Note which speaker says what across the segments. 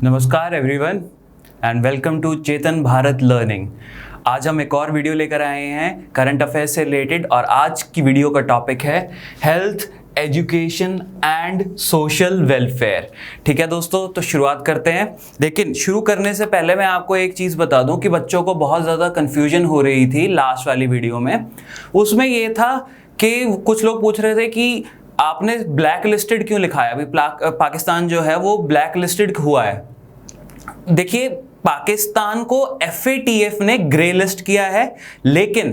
Speaker 1: नमस्कार everyone and welcome to Chetan Bharat learning. आज हम एक और वीडियो लेकर आए हैं करंट अफेयर्स से रिलेटेड और आज की वीडियो का टॉपिक है health education and social welfare. ठीक है दोस्तों, तो शुरुआत करते हैं। लेकिन शुरू करने से पहले मैं आपको एक चीज़ बता दूं कि बच्चों को बहुत ज़्यादा कन्फ्यूजन हो रही थी लास्ट वाली वीडियो में। उसमें ये था कि कुछ लोग पूछ रहे थे कि आपने ब्लैक लिस्टेड क्यों लिखा है। अभी पाकिस्तान जो है वो ब्लैक लिस्टेड हुआ है। देखिए, पाकिस्तान को FATF ने ग्रे लिस्ट किया है, लेकिन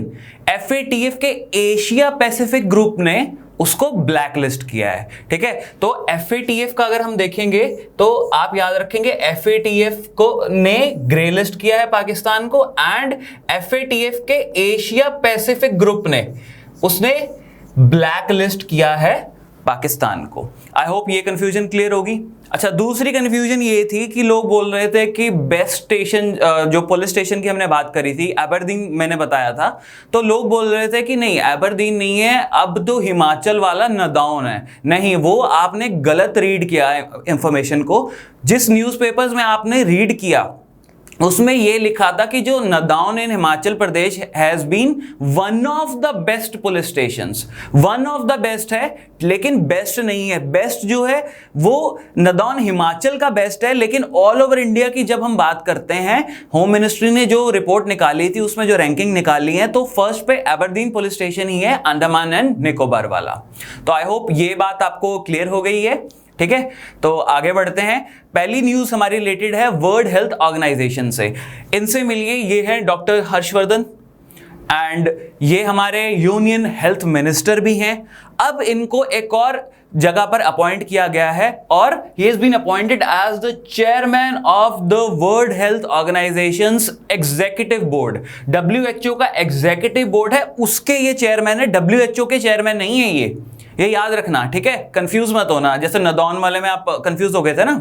Speaker 1: FATF के एशिया पैसिफिक ग्रुप ने उसको ब्लैक लिस्ट किया है। ठीक है, तो FATF का अगर हम देखेंगे तो आप याद रखेंगे FATF को ने ग्रे लिस्ट किया है पाकिस्तान को, एंड FATF के एशिया पैसिफिक ग्रुप ने उसने ब्लैक लिस्ट किया है पाकिस्तान को। आई होप ये कंफ्यूजन क्लियर होगी। अच्छा, दूसरी कंफ्यूजन ये थी कि लोग बोल रहे थे कि बेस्ट स्टेशन, जो पुलिस स्टेशन की हमने बात करी थी, एबरदीन मैंने बताया था, तो लोग बोल रहे थे कि नहीं एबरदीन नहीं है, अब तो हिमाचल वाला नदौन है। नहीं, वो आपने गलत रीड किया है इंफॉर्मेशन को। जिस न्यूज़पेपर्स में आपने रीड किया उसमें यह लिखा था कि जो Nadaun in Himachal Pradesh has been one of the best police stations. One of the best है, लेकिन बेस्ट नहीं है। बेस्ट जो है वो नदौन हिमाचल का बेस्ट है, लेकिन ऑल ओवर इंडिया की जब हम बात करते हैं, होम मिनिस्ट्री ने जो रिपोर्ट निकाली थी उसमें जो रैंकिंग निकाली है, तो फर्स्ट पे एबरदीन पुलिस स्टेशन ही है, अंडमान एंड निकोबार वाला। तो आई होप ये बात आपको क्लियर हो गई है। ठीक है, तो आगे बढ़ते हैं। पहली न्यूज हमारी रिलेटेड है वर्ल्ड हेल्थ ऑर्गेनाइजेशन से। इनसे मिलिए, ये है डॉक्टर हर्षवर्धन एंड ये हमारे यूनियन हेल्थ मिनिस्टर भी हैं। अब इनको एक और जगह पर अपॉइंट किया गया है और he has been appointed as the chairman of the World Health Organization's executive board. WHO का एग्जीक्यूटिव बोर्ड है, उसके ये चेयरमैन है, WHO के चेयरमैन नहीं है ये याद रखना। ठीक है, कंफ्यूज मत होना, जैसे नदौन वाले में आप कंफ्यूज हो गए थे ना।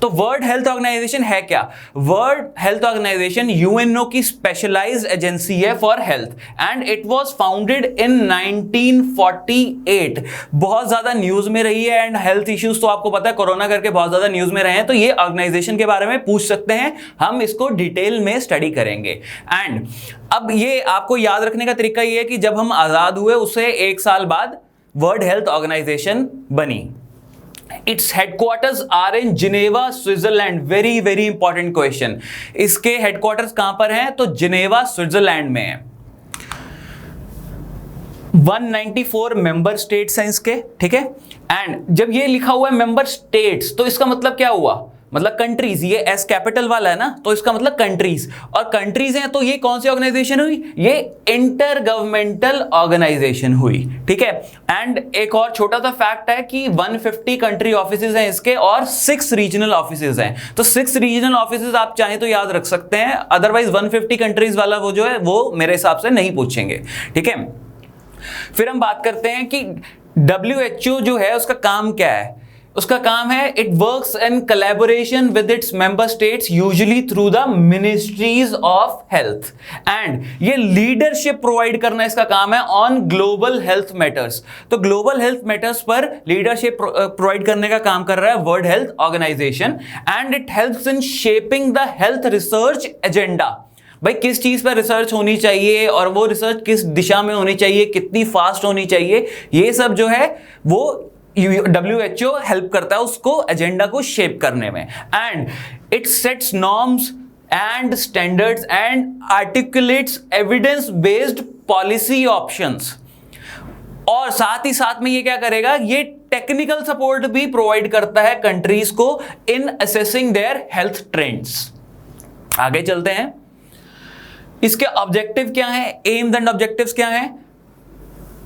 Speaker 1: तो वर्ल्ड हेल्थ ऑर्गेनाइजेशन है क्या? वर्ल्ड हेल्थ ऑर्गेनाइजेशन UNO की स्पेशलाइज्ड एजेंसी है for health and it was founded in 1948। बहुत ज्यादा न्यूज में रही है एंड हेल्थ इश्यूज तो आपको पता है कोरोना करके बहुत ज्यादा न्यूज में रहे हैं, तो ये ऑर्गेनाइजेशन के बारे में पूछ सकते हैं, हम इसको डिटेल में स्टडी करेंगे। एंड अब ये आपको याद रखने का तरीका ये है कि जब हम आजाद हुए उससे 1 साल बाद वर्ल्ड हेल्थ ऑर्गेनाइजेशन बनी। Its headquarters are in Geneva Switzerland. Very very important question, इसके हेडक्वार्टर्स कहां पर हैं? तो जिनेवा स्विट्जरलैंड में है। 194 मेंबर स्टेट्स हैं इसके। ठीक है, एंड जब ये लिखा हुआ है मेंबर स्टेट्स, तो इसका मतलब क्या हुआ? मतलब कंट्रीज। ये एस कैपिटल वाला है ना, तो इसका मतलब कंट्रीज, और कंट्रीज हैं तो ये कौन सी ऑर्गेनाइजेशन हुई? ये इंटर गवर्नमेंटल ऑर्गेनाइजेशन हुई। ठीक है, एंड एक और छोटा सा फैक्ट है कि 150 कंट्री ऑफिसेज हैं इसके और 6 रीजनल ऑफिसेज हैं। तो 6 रीजनल ऑफिसेज आप चाहें तो याद रख सकते हैं, अदरवाइज 150 कंट्रीज वाला वो जो है वो मेरे हिसाब से नहीं पूछेंगे। ठीक है, फिर हम बात करते हैं कि WHO जो है उसका काम क्या है। उसका काम है it works in collaboration with its member states usually through the ministries of health, and ये लीडरशिप प्रोवाइड करना इसका काम है ऑन ग्लोबल हेल्थ मैटर्स। तो ग्लोबल हेल्थ मैटर्स पर लीडरशिप प्रोवाइड करने का काम कर रहा है world health organization, and it helps in shaping the health research agenda. भाई किस चीज पर रिसर्च होनी चाहिए और वो रिसर्च किस दिशा में होनी चाहिए, कितनी फास्ट होनी चाहिए, ये सब जो है वो WHO हेल्प करता है उसको एजेंडा को शेप करने में। And it sets norms and standards and articulates evidence based policy options. और साथ ही साथ में ये क्या करेगा, ये टेक्निकल सपोर्ट भी प्रोवाइड करता है कंट्रीज को इन असेसिंग देयर हेल्थ ट्रेंड्स। आगे चलते हैं, इसके ऑब्जेक्टिव क्या है, एम्स एंड ऑब्जेक्टिव्स क्या है?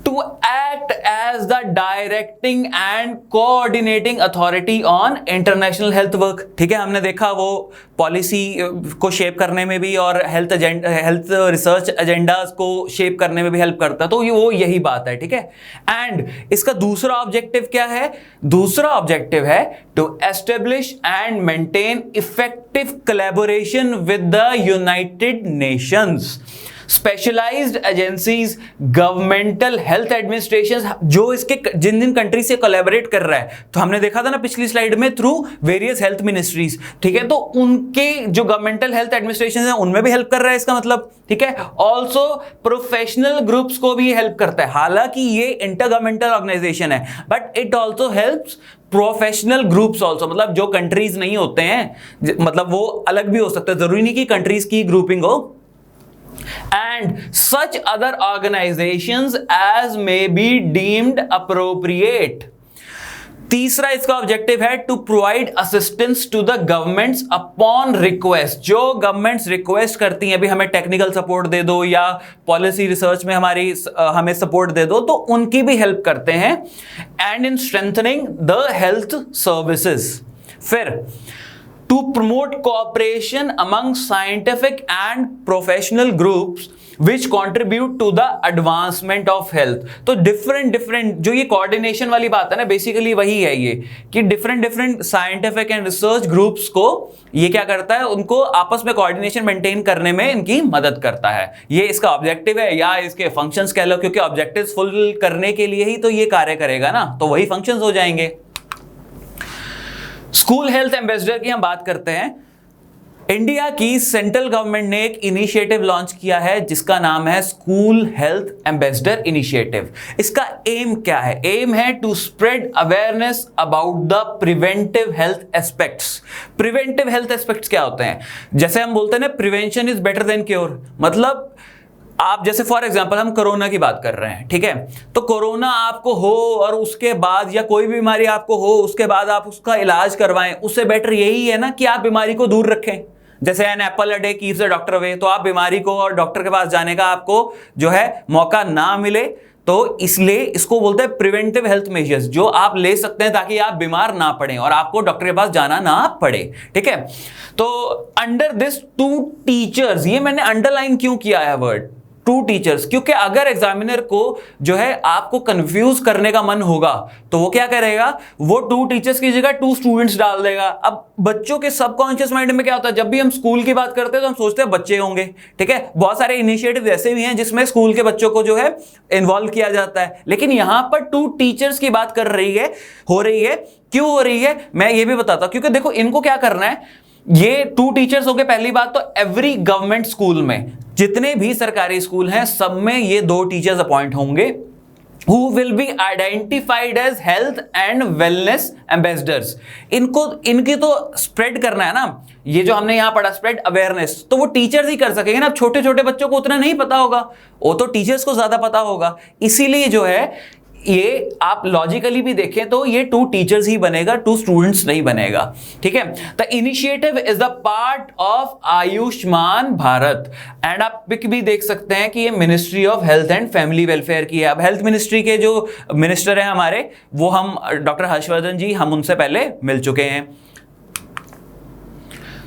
Speaker 1: To act as the directing and coordinating authority on international health work। ठीक है, हमने देखा वो पॉलिसी को शेप करने में भी और हेल्थ रिसर्च एजेंडास को शेप करने में भी हेल्प करता है, तो वो यही बात है। ठीक है, एंड इसका दूसरा ऑब्जेक्टिव क्या है? दूसरा ऑब्जेक्टिव है to establish and maintain effective collaboration with the United Nations. Specialized agencies, governmental health administration जो इसके जिन जिन कंट्री से कोलैबोरेट कर रहा है, तो हमने देखा था ना पिछली स्लाइड में, थ्रू वेरियस हेल्थ मिनिस्ट्रीज, ठीक है, तो उनके जो गवर्नमेंटल हेल्थ एडमिनिस्ट्रेशन है उनमें भी हेल्प कर रहा है इसका मतलब, ठीक है। ऑल्सो प्रोफेशनल ग्रुप्स को भी हेल्प करता है, हालांकि ये इंटर गवर्नमेंटल ऑर्गेनाइजेशन है, but it also helps professional groups also, मतलब जो कंट्रीज नहीं होते हैं, मतलब वो अलग भी हो सकते हैं, जरूरी नहीं कि कंट्रीज की ग्रुपिंग हो, and such other organizations as may be deemed appropriate। तीसरा इसका ऑब्जेक्टिव है to provide assistance to the governments upon request. जो गवर्नमेंट्स रिक्वेस्ट करती हैं, अभी हमें टेक्निकल सपोर्ट दे दो या पॉलिसी रिसर्च में हमें सपोर्ट दे दो, तो उनकी भी हेल्प करते हैं। And in strengthening the health services. फिर to promote cooperation among scientific and professional groups which contribute to the advancement of health। तो different जो ये coordination वाली बात है ना, बेसिकली वही है ये कि different scientific and research groups को ये क्या करता है, उनको आपस में coordination maintain करने में इनकी मदद करता है। ये इसका ऑब्जेक्टिव है या इसके फंक्शंस कह लो, क्योंकि ऑब्जेक्टिव्स फुल करने के लिए ही तो ये कार्य करेगा ना, तो वही फंक्शंस हो जाएंगे। स्कूल हेल्थ एम्बेसडर की हम बात करते हैं। इंडिया की सेंट्रल गवर्नमेंट ने एक इनिशिएटिव लॉन्च किया है जिसका नाम है स्कूल हेल्थ एम्बेसडर इनिशिएटिव। इसका एम क्या है? एम है to spread awareness about the preventive health aspects. Preventive health aspects क्या होते हैं? जैसे हम बोलते हैं ना, prevention is better than cure. मतलब आप जैसे फॉर एग्जांपल हम कोरोना की बात कर रहे हैं, ठीक है, तो कोरोना आपको हो और उसके बाद, या कोई भी बीमारी आपको हो उसके बाद आप उसका इलाज करवाएं, उससे बेटर यही है ना कि आप बीमारी को दूर रखें। जैसे an apple a day keeps the doctor away, तो आप बीमारी को और डॉक्टर के पास जाने का आपको जो है मौका ना मिले, तो इसलिए इसको बोलते हैं प्रिवेंटिव हेल्थ मेजर्स, जो आप ले सकते हैं ताकि आप बीमार ना पड़े और आपको डॉक्टर के पास जाना ना पड़े, ठीक है। तो अंडर दिस टू टीचर्स, ये मैंने अंडरलाइन क्यों किया है वर्ड टू टीचर्स, क्योंकि अगर एग्जामिनर को जो है आपको कंफ्यूज करने का मन होगा तो वो क्या करेगा, वो टू टीचर्स की जगह टू स्टूडेंट्स डाल देगा। अब बच्चों के सबकॉन्शियस माइंड में क्या होता है, जब भी हम स्कूल की बात करते हैं तो हम सोचते हैं बच्चे होंगे, ठीक है। बहुत सारे इनिशिएटिव ऐसे भी हैं जिसमें स्कूल के बच्चों को जो है इन्वॉल्व किया जाता है, लेकिन यहां पर टू टीचर्स की बात हो रही है। क्यों हो रही है मैं ये भी बताता हूं, क्योंकि देखो इनको क्या करना है, ये टू टीचर्स हो गए। पहली बात तो एवरी गवर्नमेंट स्कूल में, जितने भी सरकारी स्कूल हैं सब में ये दो टीचर्स अपॉइंट होंगे, who will be identified as health and wellness ambassadors। इनकी तो स्प्रेड करना है ना, ये जो हमने यहां पढ़ा स्प्रेड अवेयरनेस, तो वो टीचर्स ही कर सकेंगे ना। छोटे छोटे बच्चों को उतना नहीं पता होगा, वो तो टीचर्स को ज्यादा पता होगा। इसीलिए जो है ये आप लॉजिकली भी देखें तो ये टू टीचर्स ही बनेगा, टू स्टूडेंट्स नहीं बनेगा, ठीक है। The initiative is the part of Ayushman Bharat. And आप पिक भी देख सकते हैं कि ये ministry of health and family welfare की है। अब हेल्थ मिनिस्ट्री के जो मिनिस्टर हैं हमारे, वो हम डॉक्टर हर्षवर्धन जी, हम उनसे पहले मिल चुके हैं।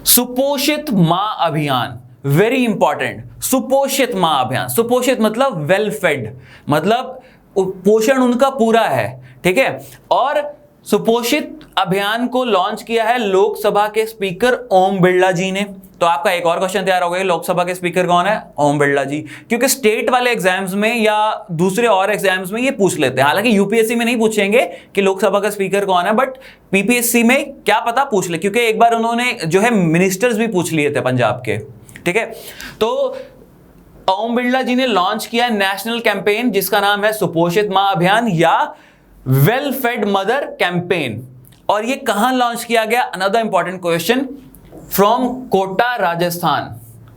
Speaker 1: सुपोषित मां अभियान, वेरी इंपॉर्टेंट। सुपोषित मां अभियान, सुपोषित मतलब वेल फेड, मतलब पोषण उनका पूरा है, ठीक है। और सुपोषित अभियान को लॉन्च किया है लोकसभा के स्पीकर ओम बिरला जी ने। तो आपका एक और क्वेश्चन तैयार हो गया, लोकसभा के स्पीकर कौन है? ओम बिरला जी। क्योंकि स्टेट वाले एग्जाम्स में या दूसरे और एग्जाम्स में ये पूछ लेते हैं, हालांकि यूपीएससी में नहीं पूछेंगे कि लोकसभा का स्पीकर कौन है, बट पीपीएससी में क्या पता पूछ ले, क्योंकि एक बार उन्होंने जो है मिनिस्टर्स भी पूछ लिए थे पंजाब के, ठीक है। तो ओम बिरला जी ने लॉन्च किया नेशनल कैंपेन जिसका नाम है सुपोषित मां अभियान या वेल फेड मदर कैंपेन। और ये कहां लॉन्च किया गया? Another important question, from Kota Rajasthan.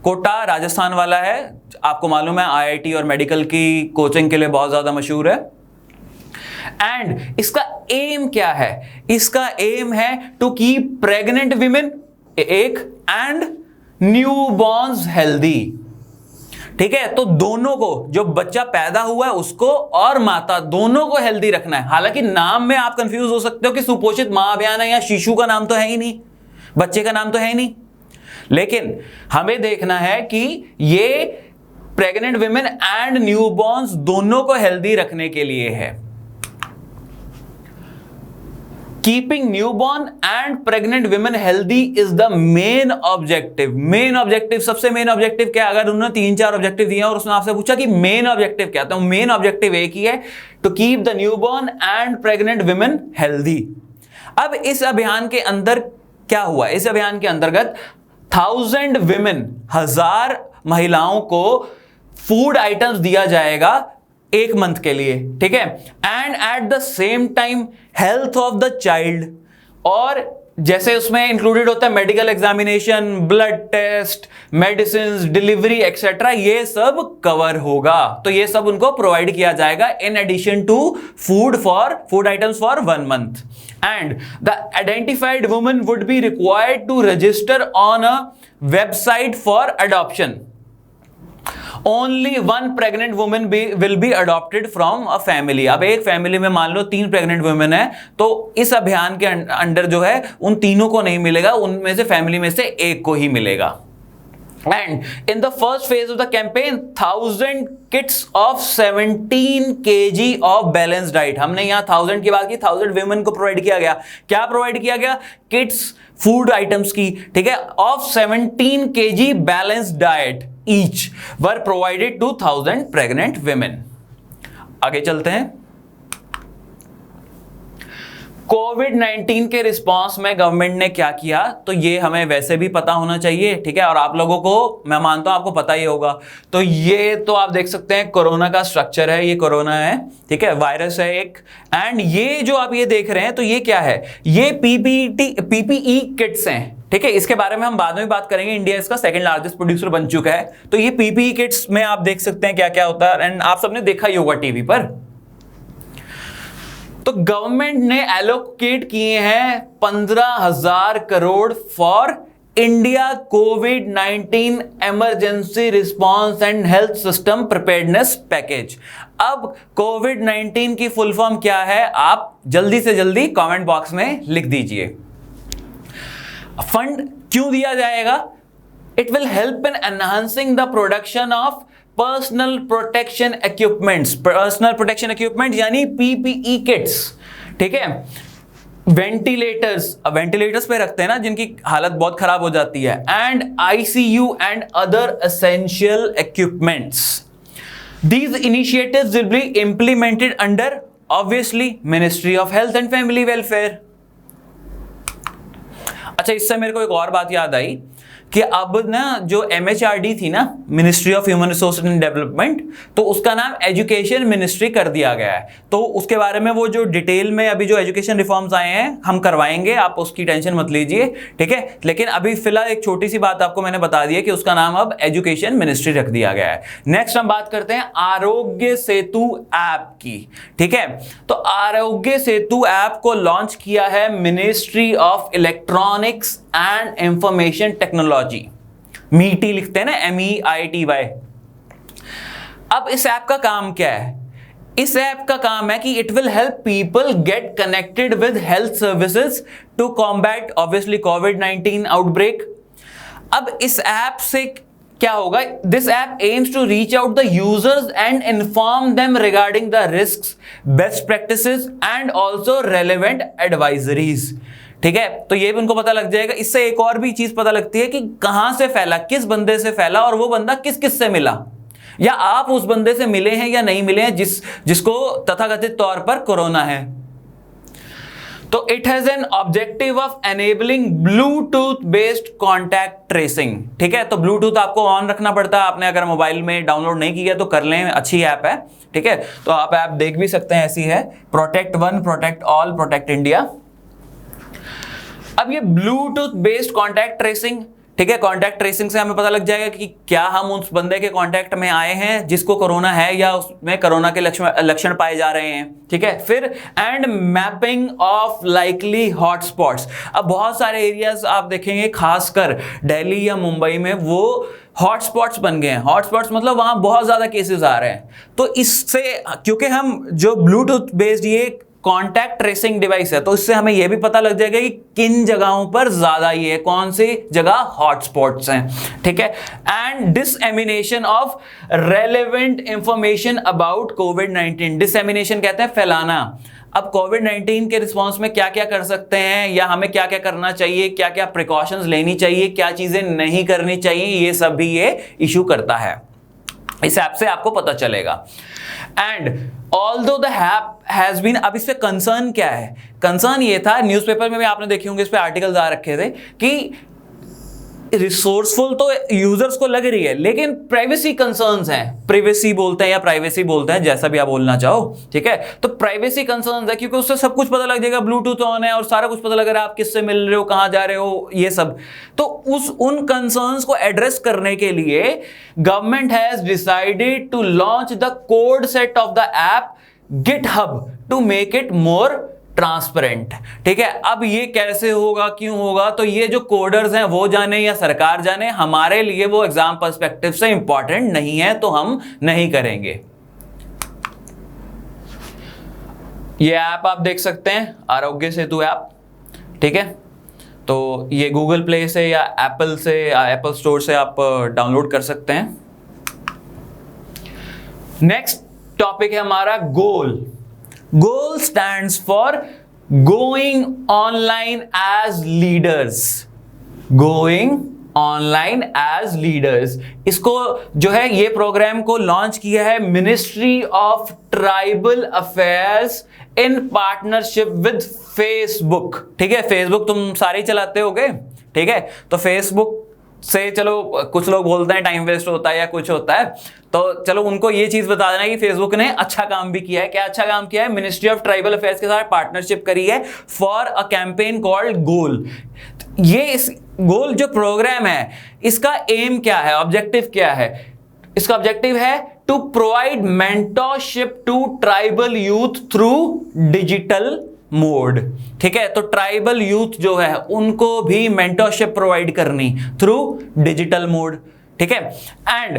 Speaker 1: Kota Rajasthan वाला है, आपको मालूम है आईआईटी और मेडिकल की कोचिंग के लिए बहुत ज्यादा मशहूर है। एंड इसका एम क्या है? इसका एम है टू कीप प्रेग्नेंट विमेन एक एंड न्यूबॉर्न्स हेल्दी, ठीक है। तो दोनों को, जो बच्चा पैदा हुआ है उसको और माता दोनों को हेल्दी रखना है। हालांकि नाम में आप कंफ्यूज हो सकते हो कि सुपोषित मां अभियान है, या शिशु का नाम तो है ही नहीं, बच्चे का नाम तो है ही नहीं, लेकिन हमें देखना है कि ये प्रेग्नेंट विमेन एंड न्यूबॉर्न्स दोनों को हेल्दी रखने के लिए है। Keeping newborn and pregnant women healthy is the main objective. Main objective, सबसे मेन ऑब्जेक्टिव क्या? अगर उन्होंने 3-4 ऑब्जेक्टिव दिए और उसने आपसे पूछा कि मेन ऑब्जेक्टिव क्या, तो मेन ऑब्जेक्टिव एक ही है, to keep the newborn and pregnant women healthy. अब इस अभियान के अंदर क्या हुआ? इस अभियान के अंतर्गत 1000 विमेन, 1000 महिलाओं को फूड आइटम्स दिया जाएगा 1 मंथ के लिए, ठीक है। And at the same time health of the child, और जैसे उसमें इंक्लूडेड होता है medical examination, blood test, medicine, delivery etcetera, ये सब कवर होगा। तो ये सब उनको प्रोवाइड किया जाएगा in addition to food items for 1 month. And the identified woman would be required to register on a website for adoption. Only one pregnant woman will be adopted from a family। अब एक family में मान लो 3 pregnant women है, तो इस अभियान के under जो है उन तीनों को नहीं मिलेगा, उनमें से फैमिली में से एक को ही मिलेगा। And in the first phase of the campaign, 1000 kits of 17 kg of balanced diet। हमने यहाँ 1000 की बात की, 1000 women को प्रोवाइड किया गया। क्या प्रोवाइड किया गया? किट्स, फूड आइटम्स की, ठीक है, of 17 kg balanced diet each were provided to 1000 pregnant women। आगे चलते हैं। कोविड-19 के रिस्पांस में गवर्नमेंट ने क्या किया, तो ये हमें वैसे भी पता होना चाहिए, ठीक है, और आप लोगों को मैं मानता हूं आपको पता ही होगा। तो ये तो आप देख सकते हैं कोरोना का स्ट्रक्चर है, ये कोरोना है, ठीक है, वायरस है एक। एंड ये जो आप ये देख रहे हैं, तो ये क्या है? ये पीपीई किट्स हैं, ठीक है। इसके बारे में हम बाद में बात करेंगे। इंडिया इसका सेकंड लार्जेस्ट प्रोड्यूसर बन चुका है। तो ये पीपीई किट्स में आप देख सकते हैं क्या क्या होता है, एंड आप सबने देखा ही होगा टीवी पर। तो गवर्नमेंट ने एलोकेट किए हैं 15,000 crore for India covid emergency response and health system preparedness package. अब कोविड-19 की फुल फॉर्म क्या है, आप जल्दी से जल्दी कमेंट बॉक्स में लिख दीजिए। फंड क्यों दिया जाएगा? It will help in enhancing the production of personal protection equipments. Personal protection equipment यानी पीपीई किट्स, ठीक है। वेंटिलेटर्स पे रखते हैं ना जिनकी हालत बहुत खराब हो जाती है, and ICU and other essential equipments. These initiatives will be implemented under obviously Ministry of Health and Family Welfare। अच्छा, इससे मेरे को एक और बात याद आई कि अब ना जो MHRD थी ना, ministry of human resource and development, तो उसका नाम एजुकेशन मिनिस्ट्री कर दिया गया है। तो उसके बारे में वो जो डिटेल में अभी जो एजुकेशन रिफॉर्म्स आए हैं हम करवाएंगे, आप उसकी टेंशन मत लीजिए, ठीक है। लेकिन अभी फिलहाल एक छोटी सी बात आपको मैंने बता दी है कि उसका नाम अब एजुकेशन मिनिस्ट्री रख दिया गया है। नेक्स्ट हम बात करते हैं आरोग्य सेतु ऐप की, ठीक है। तो आरोग्य सेतु ऐप को लॉन्च किया है ministry of electronics and information technology, मीटी लिखते हैं ना, MEITY। अब इस ऐप का काम क्या है? इस ऐप का काम है कि it will help people get connected with health services to combat obviously कोविड-19 आउटब्रेक। अब इस ऐप से क्या होगा? This app aims to reach out the users and inform them regarding the risks, best practices and also relevant advisories, ठीक है। तो ये भी उनको पता लग जाएगा। इससे एक और भी चीज पता लगती है कि कहां से फैला, किस बंदे से फैला, और वो बंदा किस किस से मिला, या आप उस बंदे से मिले हैं या नहीं मिले हैं जिसको तथाकथित तौर पर कोरोना है। तो it has an objective of enabling Bluetooth based contact tracing, ठीक है। तो ब्लूटूथ आपको ऑन रखना पड़ता है, आपने अगर मोबाइल में डाउनलोड नहीं किया तो कर लें, अच्छी ऐप है, ठीक है। तो आप ऐप देख भी सकते हैं, ऐसी है, protect one, protect all, protect India. अब ये ब्लूटूथ बेस्ड कॉन्टैक्ट ट्रेसिंग, ठीक है, कॉन्टैक्ट ट्रेसिंग से हमें पता लग जाएगा कि क्या हम उस बंदे के कॉन्टैक्ट में आए हैं जिसको कोरोना है या उसमें कोरोना के लक्षण पाए जा रहे हैं, ठीक है। फिर and mapping of likely hotspots. अब बहुत सारे एरियाज आप देखेंगे, खासकर दिल्ली या मुंबई में वो हॉटस्पॉट्स बन गए हैं। हॉटस्पॉट्स मतलब वहां बहुत ज्यादा केसेस आ रहे हैं। तो इससे, क्योंकि हम जो ब्लूटूथ बेस्ड ये कॉन्टैक्ट ट्रेसिंग डिवाइस है, तो इससे हमें यह भी पता लग जाएगा कि किन जगहों पर ज्यादा ये है, कौन सी जगह हॉटस्पॉट्स हैं, ठीक है। And dissemination of relevant information about कोविड-19। डिसएमिनेशन कहते हैं फैलाना। अब कोविड-19 के रिस्पॉन्स में क्या क्या कर सकते हैं या हमें क्या क्या करना चाहिए, क्या क्या प्रिकॉशंस लेनी चाहिए, क्या चीजें नहीं करनी चाहिए, ये सब भी ये इशू करता है। इस ऐप से आपको पता चलेगा। And although the app has been, अब इस पे कंसर्न क्या है? कंसर्न ये था, न्यूज़पेपर में भी आपने देखे होंगे, इस पे आर्टिकल्स आ रखे थे कि रिसोर्सफुल तो यूजर्स को लग रही है, लेकिन प्राइवेसी कंसर्न्स हैं, प्राइवेसी बोलते हैं या प्राइवेसी बोलते हैं, जैसा भी आप बोलना चाहो, ठीक है। तो प्राइवेसी कंसर्न्स है क्योंकि उससे सब कुछ पता लग जाएगा, ब्लूटूथ ऑन है और सारा कुछ पता लग रहा है, आप किससे मिल रहे हो, कहां जा रहे हो, ये सब। तो उन कंसर्न्स को एड्रेस करने के लिए government has decided to launch the code set of the app GitHub to make it more transparent, ठीक है। अब ये कैसे होगा, क्यों होगा, तो ये जो कोडर्स हैं वो जाने या सरकार जाने, हमारे लिए वो एग्जाम पर्सपेक्टिव से इंपॉर्टेंट नहीं है, तो हम नहीं करेंगे। ये ऐप आप देख सकते हैं, आरोग्य सेतु ऐप, ठीक है। तो ये गूगल प्ले से या एप्पल से, एप्पल स्टोर से आप डाउनलोड कर सकते हैं। नेक्स्ट टॉपिक है हमारा goal. Goal stands for going online as leaders, going online as leaders. इसको जो है, ये प्रोग्राम को लॉन्च किया है ministry of tribal affairs in partnership with Facebook, ठीक है। फेसबुक तुम सारे ही चलाते होगे, ठीक है। तो फेसबुक से चलो कुछ लोग बोलते हैं टाइम वेस्ट होता है या कुछ होता है, तो चलो उनको ये चीज बता देना कि फेसबुक ने अच्छा काम भी किया है। क्या अच्छा काम किया है? मिनिस्ट्री ऑफ ट्राइबल अफेयर्स के साथ पार्टनरशिप करी है फॉर अ कैंपेन कॉल्ड गोल। ये इस गोल जो प्रोग्राम है, इसका एम क्या है, ऑब्जेक्टिव क्या है? इसका ऑब्जेक्टिव है to provide mentorship to tribal youth through digital mode, ठीक है। तो ट्राइबल यूथ जो है उनको भी मेंटरशिप प्रोवाइड करनी थ्रू डिजिटल मोड, ठीक है। And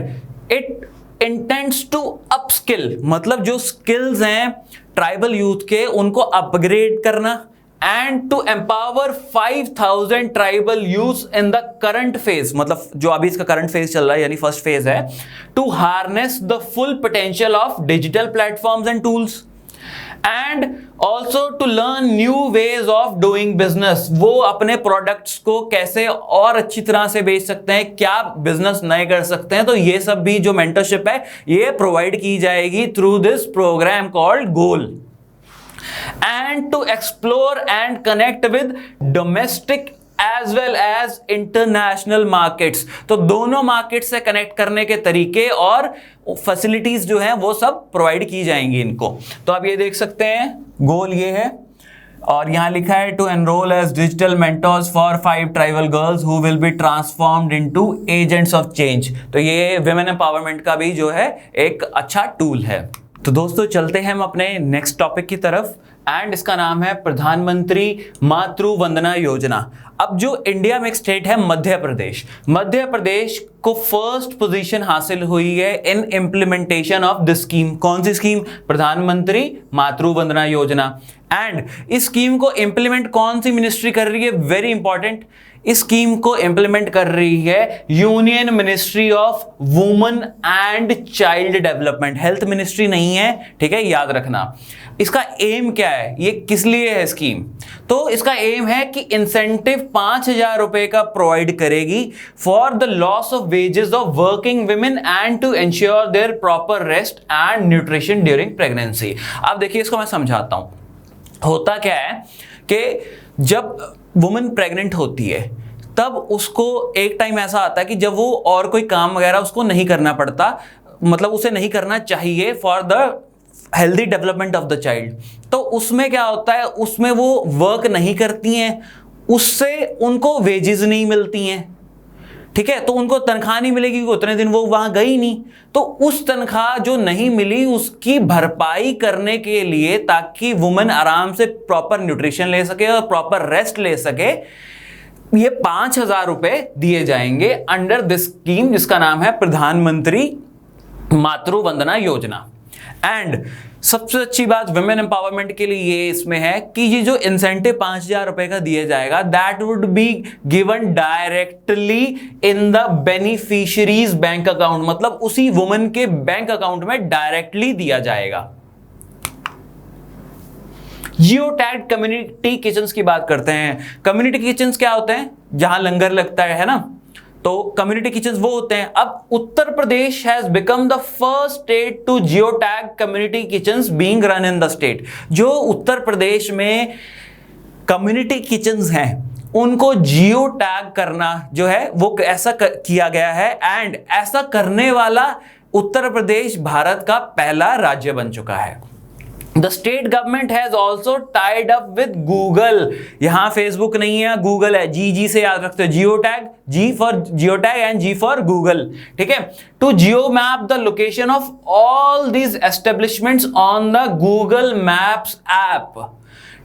Speaker 1: it intends to upskill, मतलब जो स्किल्स हैं ट्राइबल यूथ के उनको अपग्रेड करना, and to empower 5000 tribal youth in the current phase, मतलब जो अभी इसका करंट फेज चल रहा है यानी फर्स्ट फेज है, to harness the full potential of digital platforms and tools, and also to learn new ways of doing business. वो अपने प्रोडक्ट्स को कैसे और अच्छी तरह से बेच सकते हैं, क्या बिजनेस नए कर सकते हैं, तो ये सब भी जो मेंटरशिप है ये प्रोवाइड की जाएगी through this program called GOAL. And to explore and connect with domestic as well as international markets, तो दोनों मार्केट से कनेक्ट करने के तरीके और फैसिलिटीज जो हैं वो सब प्रोवाइड की जाएंगी इनको। तो आप ये देख सकते हैं, गोल ये है और यहां लिखा है to enroll as digital mentors for 5 tribal girls who will be transformed into agents of change. तो ये विमेन एम्पावरमेंट का भी जो है एक अच्छा टूल है। तो दोस्तों चलते हैं हम अपने नेक्स्ट टॉपिक की तरफ, एंड इसका नाम है प्रधानमंत्री मातृ वंदना योजना। अब जो इंडिया में एक स्टेट है मध्य प्रदेश, मध्य प्रदेश को फर्स्ट पोजीशन हासिल हुई है इन इंप्लीमेंटेशन ऑफ दिस स्कीम। कौन सी स्कीम? प्रधानमंत्री मातृ वंदना योजना। एंड इस स्कीम को इंप्लीमेंट कौन सी मिनिस्ट्री कर रही है? वेरी इंपॉर्टेंट, इस स्कीम को इंप्लीमेंट कर रही है union ministry of women and child development, health ministry नहीं है, ठीक है, याद रखना। इसका एम क्या है, ये किस लिए है स्कीम? तो इसका एम है कि इंसेंटिव 5000 रुपए का प्रोवाइड करेगी for the loss of wages of working women and to ensure their proper rest and nutrition during pregnancy. अब देखिए इसको मैं समझाता हूं। होता क्या है कि जब वुमन प्रेग्नेंट होती है तब उसको एक टाइम ऐसा आता है कि जब वो और कोई काम वगैरह उसको नहीं करना पड़ता, मतलब उसे नहीं करना चाहिए for the healthy development of the child. तो उसमें क्या होता है, उसमें वो वर्क नहीं करती हैं, उससे उनको वेजेस नहीं मिलती हैं, ठीक है। तो उनको तनख्वाह नहीं मिलेगी क्योंकि उतने दिन वो वहां गई नहीं। तो उस तनख्वाह जो नहीं मिली उसकी भरपाई करने के लिए, ताकि वुमन आराम से प्रॉपर न्यूट्रिशन ले सके और प्रॉपर रेस्ट ले सके, ये 5000 रुपए दिए जाएंगे अंडर दिस स्कीम जिसका नाम है प्रधानमंत्री मातृ वंदना योजना। एंड सबसे अच्छी बात वुमेन एम्पावरमेंट के लिए ये इसमें है कि ये जो इंसेंटिव 5000 रुपए का दिया जाएगा, that would be given directly in the beneficiaries bank account, मतलब उसी वुमन के बैंक अकाउंट में डायरेक्टली दिया जाएगा। जियो टैग्ड कम्युनिटी किचन्स की बात करते हैं। कम्युनिटी किचन्स क्या होते हैं? जहां लंगर लगता है ना, तो कम्युनिटी किचन्स वो होते हैं। अब Uttar Pradesh has become the first state to geo tag community kitchens being run in the state. जो उत्तर प्रदेश में कम्युनिटी किचन्स हैं उनको जियो टैग करना जो है वो ऐसा किया गया है, एंड ऐसा करने वाला उत्तर प्रदेश भारत का पहला राज्य बन चुका है। The state government has also tied up with Google। यहां फेसबुक नहीं है, गूगल है। जी से याद रखते हो, geo tag, G for geo tag and G for Google, ठीक है। To geo map the location of all these establishments on the Google Maps app,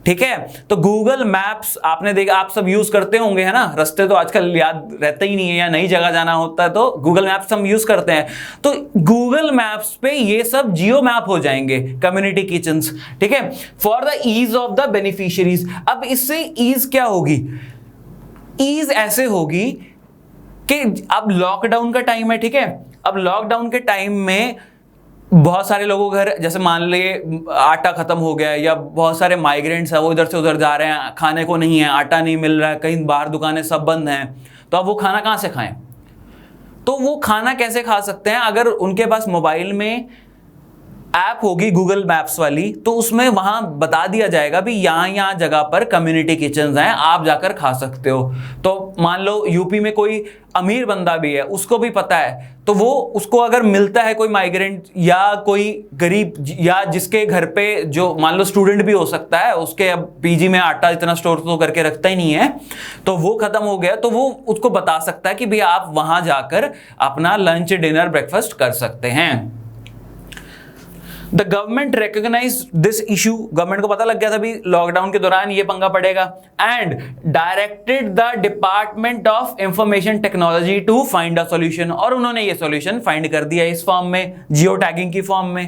Speaker 1: ठीक है। तो गूगल मैप्स आपने देखा, आप सब यूज करते होंगे, है ना। रास्ते तो आजकल याद रहते ही नहीं है, या नई जगह जाना होता है तो गूगल मैप्स हम यूज करते हैं। तो गूगल मैप्स पे ये सब जियो मैप हो जाएंगे कम्युनिटी किचन्स, ठीक है, for the ease of the beneficiaries. अब इससे ईज क्या होगी? ईज ऐसे होगी कि अब लॉकडाउन का टाइम है, ठीक है। अब लॉकडाउन के टाइम में बहुत सारे लोगों के घर, जैसे मान लिए आटा खत्म हो गया है, या बहुत सारे माइग्रेंट्स हैं वो इधर से उधर जा रहे हैं, खाने को नहीं है, आटा नहीं मिल रहा है, कहीं बाहर दुकानें सब बंद हैं, तो अब वो खाना कहाँ से खाएं? तो वो खाना कैसे खा सकते हैं? अगर उनके पास मोबाइल में ऐप होगी गूगल मैप्स वाली, तो उसमें वहां बता दिया जाएगा भी यहाँ जगह पर कम्युनिटी किचन्स हैं, आप जाकर खा सकते हो। तो मान लो यूपी में कोई अमीर बंदा भी है, उसको भी पता है, तो वो उसको अगर मिलता है कोई माइग्रेंट या कोई गरीब, या जिसके घर पे जो मान लो स्टूडेंट भी हो सकता है, उसके अब पीजी में आटा इतना स्टोर तो करके रखता ही नहीं है, तो वो खत्म हो गया, तो वो उसको बता सकता है कि भाई आप वहां जाकर अपना लंच डिनर ब्रेकफास्ट कर सकते हैं। The government recognize this issue, government को पता लग गया था भी लॉकडाउन के दौरान ये पंगा पड़ेगा, and directed the department of information technology to find a solution. और उन्होंने ये सॉल्यूशन फाइंड कर दिया इस फॉर्म में, जियो टैगिंग की फॉर्म में।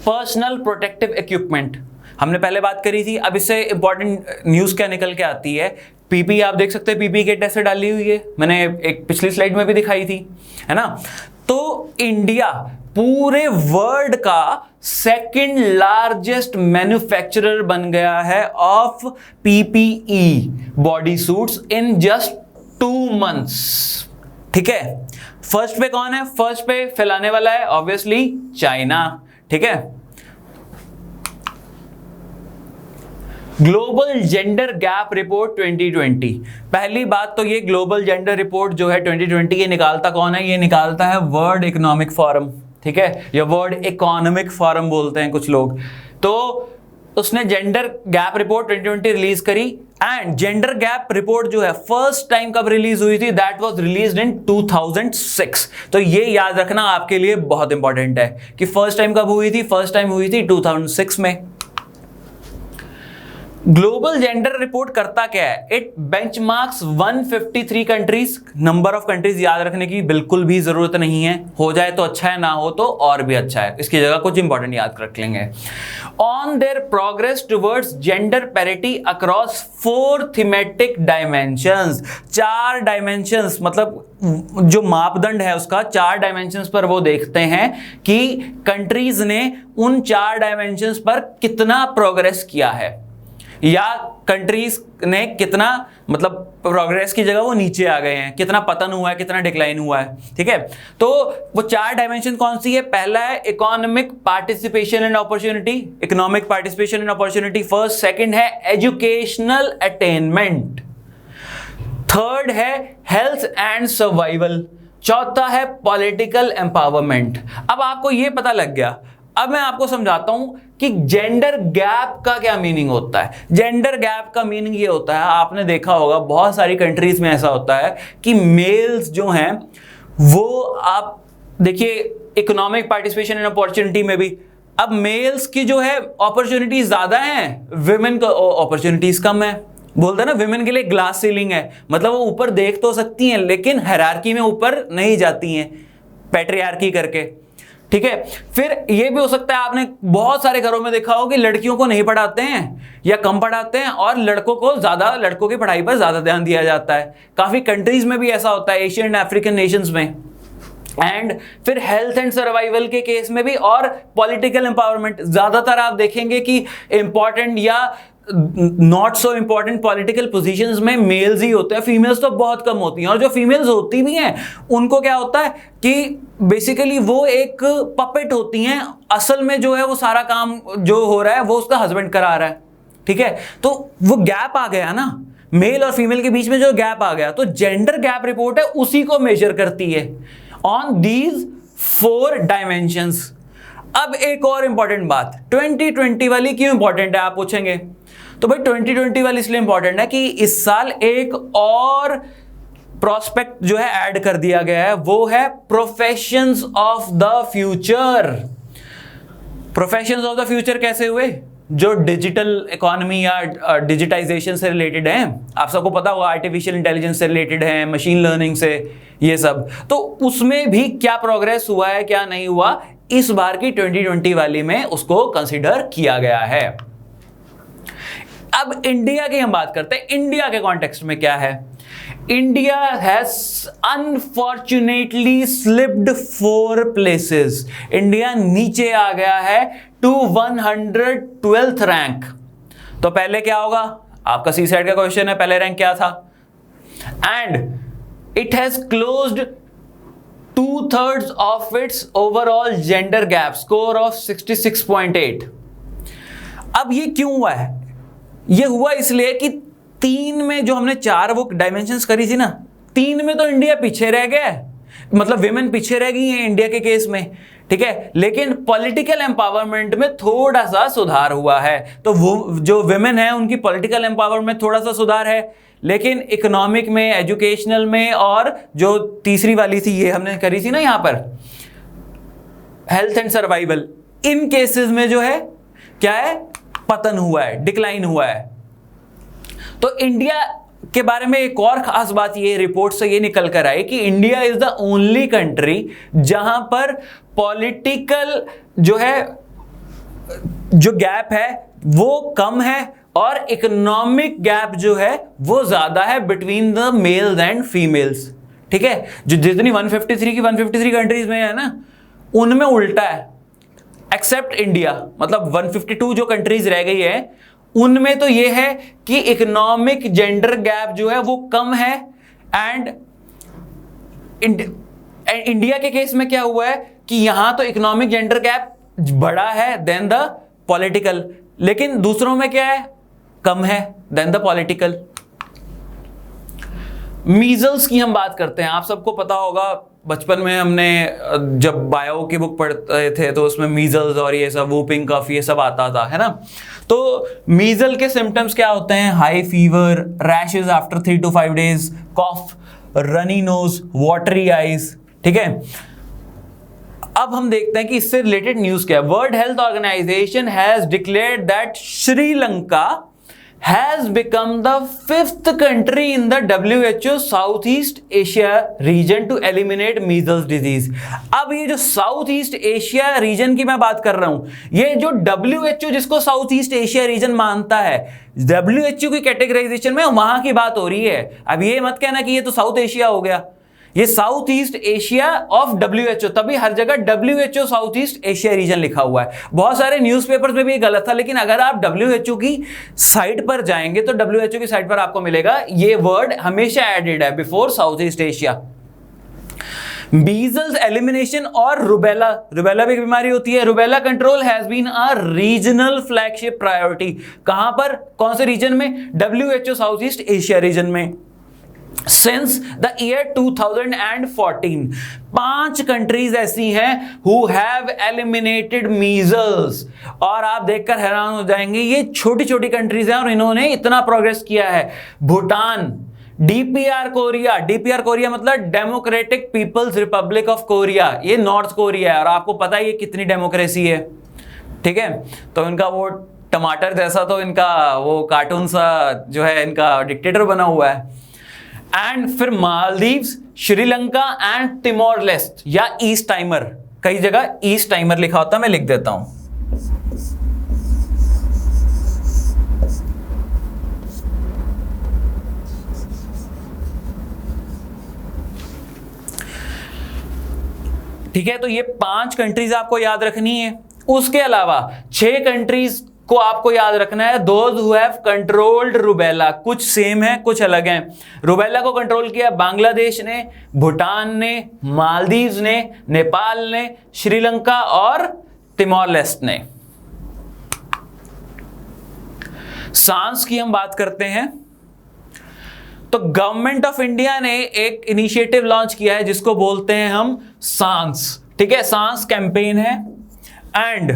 Speaker 1: पर्सनल प्रोटेक्टिव इक्विपमेंट हमने पहले बात करी थी। अब इससे इंपॉर्टेंट न्यूज क्या निकल के आती है? पीपी, आप देख सकते हैं पीपी किट ऐसे डाली हुई है, मैंने एक पिछली स्लाइड में भी दिखाई थी, है ना। तो इंडिया पूरे वर्ल्ड का सेकंड लार्जेस्ट मैन्युफैक्चरर बन गया है of PPE body suits in just 2 months, ठीक है। फर्स्ट पे कौन है? फर्स्ट पे फैलाने वाला है ऑब्वियसली चाइना, ठीक है। Global gender gap report 2020। पहली बात तो ये ग्लोबल जेंडर रिपोर्ट जो है 2020 ये निकालता कौन है? ये निकालता है वर्ल्ड इकोनॉमिक फोरम, ठीक है, या वर्ल्ड इकोनॉमिक फोरम बोलते हैं कुछ लोग। तो उसने जेंडर गैप रिपोर्ट 2020 रिलीज करी, एंड जेंडर गैप रिपोर्ट जो है फर्स्ट टाइम कब रिलीज हुई थी? That was released in 2006। तो ये याद रखना आपके लिए बहुत इंपॉर्टेंट है कि फर्स्ट टाइम कब हुई थी? फर्स्ट टाइम हुई थी 2006 में। ग्लोबल जेंडर रिपोर्ट करता क्या है? It benchmarks 153 countries. Number of countries याद रखने की बिल्कुल भी जरूरत नहीं है, हो जाए तो अच्छा है, ना हो तो और भी अच्छा है, इसकी जगह कुछ इंपॉर्टेंट याद रख लेंगे। On their progress towards gender parity across 4 thematic dimensions. 4 dimensions, मतलब जो मापदंड है उसका 4 डायमेंशंस पर वो देखते हैं कि कंट्रीज ने उन 4 डायमेंशंस पर कितना प्रोग्रेस किया है, या कंट्रीज ने कितना, मतलब प्रोग्रेस की जगह वो नीचे आ गए हैं, कितना पतन हुआ है, कितना डिक्लाइन हुआ है, ठीक है। तो वो 4 डायमेंशन कौन सी है? पहला है economic participation and opportunity, economic participation and opportunity first. Second है एजुकेशनल अटेनमेंट। थर्ड है हेल्थ एंड सर्वाइवल। चौथा है पॉलिटिकल एम्पावरमेंट। अब आपको ये पता लग गया, अब मैं आपको समझाता हूं कि जेंडर गैप का क्या मीनिंग होता है। जेंडर गैप का मीनिंग ये होता है, आपने देखा होगा बहुत सारी कंट्रीज में ऐसा होता है कि मेल्स जो हैं वो, आप देखिए इकोनॉमिक पार्टिसिपेशन एंड अपॉर्चुनिटी में भी, अब मेल्स की जो है अपॉर्चुनिटीज ज्यादा हैं, विमेन को अपॉर्चुनिटीज कम है। बोलते हैं ना विमेन के लिए ग्लास सीलिंग है, मतलब वो ऊपर देख तो सकती हैं लेकिन हायरार्की में ऊपर नहीं जाती हैं, पैट्रियार्की करके, ठीक है। फिर ये भी हो सकता है, आपने बहुत सारे घरों में देखा हो कि लड़कियों को नहीं पढ़ाते हैं या कम पढ़ाते हैं, और लड़कों को ज्यादा, लड़कों की पढ़ाई पर ज्यादा ध्यान दिया जाता है। काफी कंट्रीज में भी ऐसा होता है, एशियन एंड अफ्रीकन नेशंस में, एंड फिर हेल्थ एंड सर्वाइवल के केस में भी, और पॉलिटिकल एम्पावरमेंट, ज्यादातर आप देखेंगे कि इंपॉर्टेंट या not so important political positions में मेल्स ही होते हैं, फीमेल्स तो बहुत कम होती हैं। और जो फीमेल्स होती भी हैं उनको क्या होता है कि बेसिकली वो एक पपेट होती हैं, असल में जो है वो सारा काम जो हो रहा है वो उसका हस्बैंड करा रहा है, ठीक है। तो वो गैप आ गया ना, मेल और फीमेल के बीच में जो गैप आ गया, तो जेंडर गैप रिपोर्ट है उसी को मेजर करती है ऑन दीज 4 डायमेंशंस। अब एक और इंपॉर्टेंट बात, 2020 वाली क्यों इंपॉर्टेंट है आप पूछेंगे। तो भाई 2020 वाली इसलिए इंपॉर्टेंट है कि इस साल एक और प्रोस्पेक्ट जो है ऐड कर दिया गया है, वो है professions of the future. Professions of the future कैसे हुए, जो डिजिटल इकोनॉमी या डिजिटाइजेशन से रिलेटेड है, आप सबको पता होगा आर्टिफिशियल इंटेलिजेंस से रिलेटेड है, मशीन लर्निंग से, ये सब। तो उसमें भी क्या प्रोग्रेस हुआ है क्या नहीं हुआ, इस बार की 2020 वाली में उसको कंसीडर किया गया है। अब इंडिया की हम बात करते हैं, इंडिया के कॉन्टेक्स्ट में क्या है। India has unfortunately slipped 4 places. India नीचे आ गया है टू 112th रैंक। तो पहले क्या होगा, आपका सी साइड का क्वेश्चन है, पहले रैंक क्या था, and it has closed 2/3 of its overall gender gap score of 66.8। अब ये क्यों हुआ है, ये हुआ इसलिए कि 3 में जो हमने 4 वो डायमेंशंस करी थी ना, 3 में तो इंडिया पीछे रह गया है, मतलब विमेन पीछे रह गई हैं इंडिया के केस में, ठीक है। लेकिन पॉलिटिकल एम्पावरमेंट में थोड़ा सा सुधार हुआ है, तो वो जो विमेन है उनकी पॉलिटिकल एम्पावरमेंट में थोड़ा सा सुधार है, लेकिन इकोनॉमिक में, एजुकेशनल में, और जो तीसरी वाली थी ये हमने करी थी ना यहां पर, health and survival, in cases में जो है क्या है, पतन हुआ है, डिक्लाइन हुआ है। तो इंडिया के बारे में एक और खास बात ये रिपोर्ट से ये निकल कर आई कि India is the only country जहां पर पॉलिटिकल जो है, जो गैप है वो कम है, और इकोनॉमिक गैप जो है वो ज्यादा है between the mails and females, ठीक है। जो जितनी 153 की 153 कंट्रीज में है ना, उनमें उल्टा है, एक्सेप्ट इंडिया, मतलब 152 जो कंट्रीज रह गई है उनमें तो ये है कि इकोनॉमिक जेंडर गैप जो है वो कम है। एंड इंडिया के केस में क्या हुआ है कि यहां तो इकोनॉमिक जेंडर गैप बड़ा है देन द पॉलिटिकल, लेकिन दूसरों में क्या है, कम है देन द पॉलिटिकल। मीजल्स की हम बात करते हैं, आप सबको पता होगा, बचपन में हमने जब बायो की बुक पढ़ते थे तो उसमें मीजल्स और ये सब, वूपिंग कफ, ये सब आता था, है ना। तो मीजल के सिम्टम्स क्या होते हैं, high fever, rashes after 3 to 5 days, cough, runny nose, watery eyes, ठीक है। अब हम देखते हैं कि इससे रिलेटेड न्यूज क्या है। World health organization has declared that Sri Lanka has become the 5th country in the WHO Southeast Asia region to eliminate measles disease। अब ये जो साउथ ईस्ट एशिया रीजन की मैं बात कर रहा हूं, ये जो WHO जिसको साउथ ईस्ट एशिया रीजन मानता है, WHO की कैटेगराइजेशन में वहां की बात हो रही है। अब ये मत कहना कि ये तो साउथ एशिया हो गया, ये south east Asia of WHO, तभी हर जगह WHO south east Asia reason लिखा हुआ है। बहुत सारे न्यूज़पेपर्स में भी ये गलत था, लेकिन अगर आप WHO की साइट पर जाएंगे तो WHO की साइट पर आपको मिलेगा ये वर्ड हमेशा एडेड है before south east Asia. Measles elimination और रुबेला, रुबेला भी एक बीमारी होती है, rubella control has been a regional flagship priority. कहां पर, कौन से रीजन में, WHO south east Asia region में। Since the year 2014, 5 कंट्रीज ऐसी हैं who have eliminated measles, और आप देखकर हैरान हो जाएंगे ये छोटी छोटी कंट्रीज हैं और इन्होंने इतना प्रोग्रेस किया है। Bhutan, D P R Korea, D P R Korea मतलब democratic people's republic of Korea, ये नॉर्थ कोरिया है और आपको पता है ये कितनी डेमोक्रेसी है, ठीक है। तो इनका वो टमाटर जैसा तो इनका वो कार्टून सा जो है इनका डिक्टेटर बना हुआ है। एंड फिर मालदीव्स, श्रीलंका एंड तिमोर लेस्ट या ईस्ट टाइमर, कई जगह ईस्ट टाइमर लिखा होता है, मैं लिख देता हूं। ठीक है, तो ये 5 कंट्रीज आपको याद रखनी है। उसके अलावा 6 कंट्रीज को आपको याद रखना है, those who have controlled rubella. कुछ सेम है, कुछ अलग है। रूबेला को कंट्रोल किया बांग्लादेश ने, भूटान ने, मालदीव ने, नेपाल ने, श्रीलंका और तिमोर लेस्टे ने। सांस की हम बात करते हैं तो गवर्नमेंट ऑफ इंडिया ने एक इनिशिएटिव लॉन्च किया है जिसको बोलते हैं हम सांस। ठीक है, सांस कैंपेन है एंड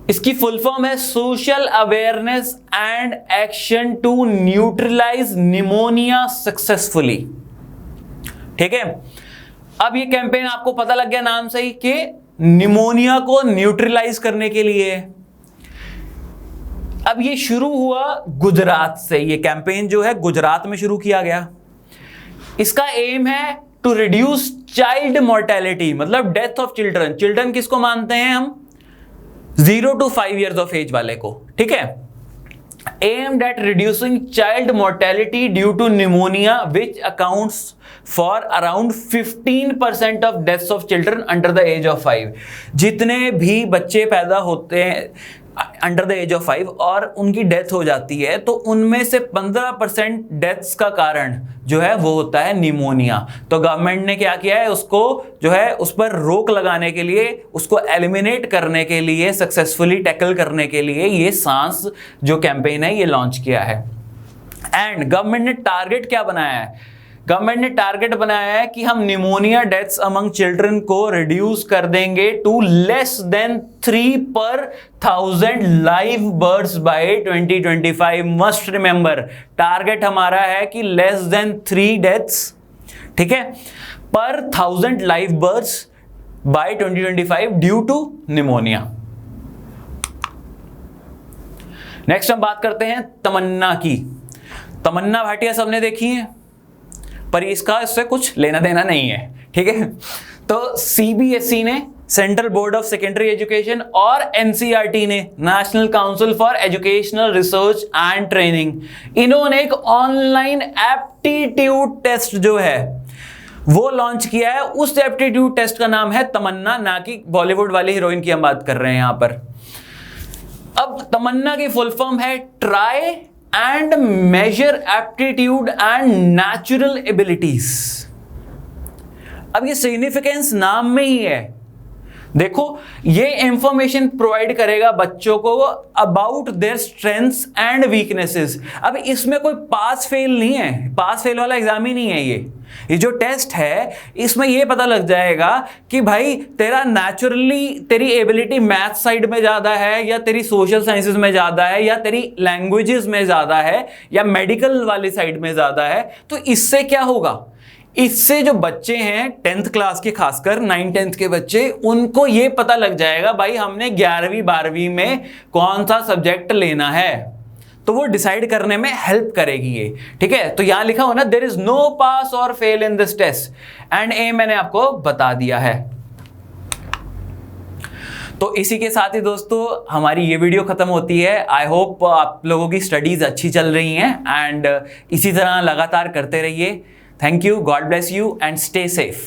Speaker 1: इसकी फुल फॉर्म है social awareness and action to neutralize pneumonia successfully. ठीक है, अब ये कैंपेन आपको पता लग गया नाम से ही कि निमोनिया को न्यूट्रलाइज करने के लिए। अब ये शुरू हुआ गुजरात से, ये कैंपेन जो है गुजरात में शुरू किया गया। इसका एम है टू रिड्यूस चाइल्ड मोर्टेलिटी, मतलब डेथ ऑफ चिल्ड्रन। चिल्ड्रन किसको मानते हैं हम? 0 to 5 years ऑफ एज वाले को। ठीक है, aimed at reducing child mortality due to pneumonia which accounts for around 15% of deaths of children under the age of 5। जितने भी बच्चे पैदा होते हैं अंडर द एज ऑफ 5 और उनकी डेथ हो जाती है तो उनमें से 15% डेथ्स का कारण जो है वो होता है निमोनिया। तो गवर्नमेंट ने क्या किया है, उसको जो है उस पर रोक लगाने के लिए, उसको एलिमिनेट करने के लिए, सक्सेसफुली टैकल करने के लिए ये सांस जो कैंपेन है ये लॉन्च किया है। एंड गवर्नमेंट ने टारगेट क्या बनाया है? गवर्नमेंट ने टारगेट बनाया है कि हम निमोनिया डेथ्स अमंग चिल्ड्रन को रिड्यूस कर देंगे to less than 3 per 1000 live births by 2025। Must remember, target हमारा है कि लेस देन 3 डेथ्स, ठीक है, पर 1000 live births by 2025 due to pneumonia. Next हम बात करते हैं तमन्ना की। तमन्ना भाटिया सबने देखी है पर इसका इससे कुछ लेना देना नहीं है। ठीक है, तो सीबीएसई ने, central board of secondary education, और एनसीईआरटी ने, national council for educational research and training, इन्होंने एक ऑनलाइन एप्टीट्यूड टेस्ट जो है वो लॉन्च किया है। उस एप्टीट्यूड टेस्ट का नाम है तमन्ना, ना कि बॉलीवुड वाली हीरोइन की हम बात कर रहे हैं यहां पर। अब तमन्ना की फुल फॉर्म है try and measure aptitude and natural abilities। अब ये सिग्निफिकेंस नाम में ही है। देखो, ये इंफॉर्मेशन प्रोवाइड करेगा बच्चों को about their strengths and weaknesses. अब इसमें कोई पास फेल नहीं है, पास फेल वाला एग्जाम ही नहीं है ये जो टेस्ट है इसमें ये पता लग जाएगा कि भाई तेरा नेचुरली तेरी एबिलिटी मैथ साइड में ज्यादा है या तेरी सोशल साइंसेस में ज्यादा है या तेरी लैंग्वेजेस में ज्यादा है या मेडिकल वाली साइड में ज्यादा है। तो इससे क्या होगा, इससे जो बच्चे हैं 10th क्लास के, खासकर 9-10th के बच्चे, उनको ये पता लग जाएगा भाई हमने 11वीं 12वीं में कौन सा सब्जेक्ट लेना है, तो वो डिसाइड करने में हेल्प करेगी ये। ठीक है, तो यहां लिखा हो ना, देयर इज नो पास और fail in this test and a मैंने आपको बता दिया है। तो इसी के साथ ही दोस्तों हमारी ये वीडियो खत्म होती है। आई होप आप लोगों की स्टडीज अच्छी चल रही हैं एंड इसी तरह लगातार करते रहिए। Thank you, God bless you and stay safe.